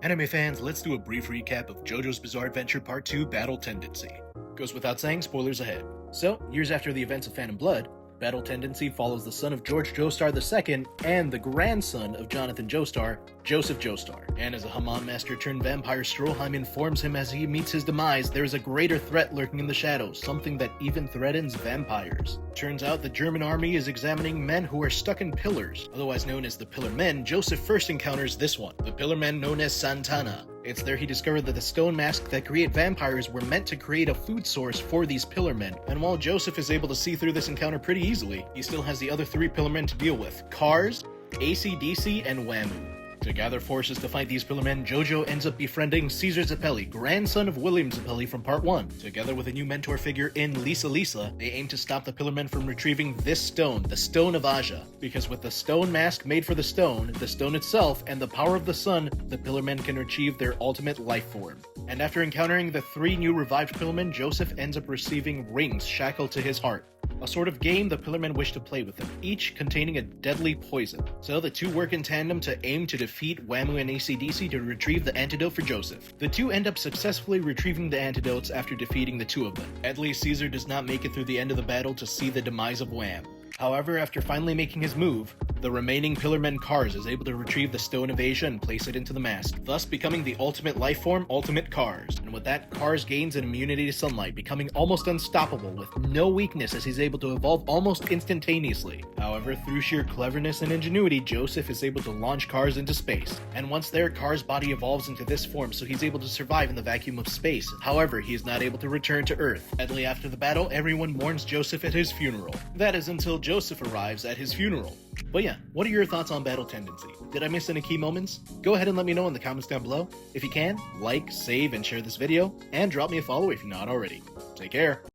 Anime fans, let's do a brief recap of JoJo's Bizarre Adventure Part 2 Battle Tendency. Goes without saying, spoilers ahead. So, years after the events of Phantom Blood, Battle Tendency follows the son of George Joestar II and the grandson of Jonathan Joestar, Joseph Joestar. And as a Hammam master turned vampire, Stroheim informs him as he meets his demise there is a greater threat lurking in the shadows, something that even threatens vampires. Turns out the German army is examining men who are stuck in pillars. Otherwise known as the Pillar Men, Joseph first encounters this one, the Pillar Men known as Santana. It's there he discovered that the stone masks that create vampires were meant to create a food source for these Pillar Men, and while Joseph is able to see through this encounter pretty easily, he still has the other three Pillar Men to deal with: Cars, AC/DC, and Whamu. To gather forces to fight these Pillar Men, JoJo ends up befriending Caesar Zeppeli, grandson of William Zeppeli from Part 1. Together with a new mentor figure in Lisa, they aim to stop the Pillar Men from retrieving this stone, the Stone of Aja. Because with the stone mask made for the stone itself, and the power of the sun, the Pillar Men can achieve their ultimate life form. And after encountering the three new revived Pillar Men, Joseph ends up receiving rings shackled to his heart. A sort of game the Pillar Men wish to play with them, each containing a deadly poison. So the two work in tandem to aim to defeat Whamu and AC/DC to retrieve the antidote for Joseph. The two end up successfully retrieving the antidotes after defeating the two of them. Sadly, Caesar does not make it through the end of the battle to see the demise of Wham. However, after finally making his move, the remaining Pillar Men Cars is able to retrieve the Stone of Asia and place it into the mask, thus becoming the ultimate life form, Ultimate Cars. And with that, Cars gains an immunity to sunlight, becoming almost unstoppable with no weakness as he's able to evolve almost instantaneously. However, through sheer cleverness and ingenuity, Joseph is able to launch Cars into space. And once there, Cars' body evolves into this form, so he's able to survive in the vacuum of space. However, he is not able to return to Earth. Sadly, after the battle, everyone mourns Joseph at his funeral. That is until Joseph arrives at his funeral. But yeah, what are your thoughts on Battle Tendency? Did I miss any key moments? Go ahead and let me know in the comments down below. If you can, like, save, and share this video, and drop me a follow if you're not already. Take care.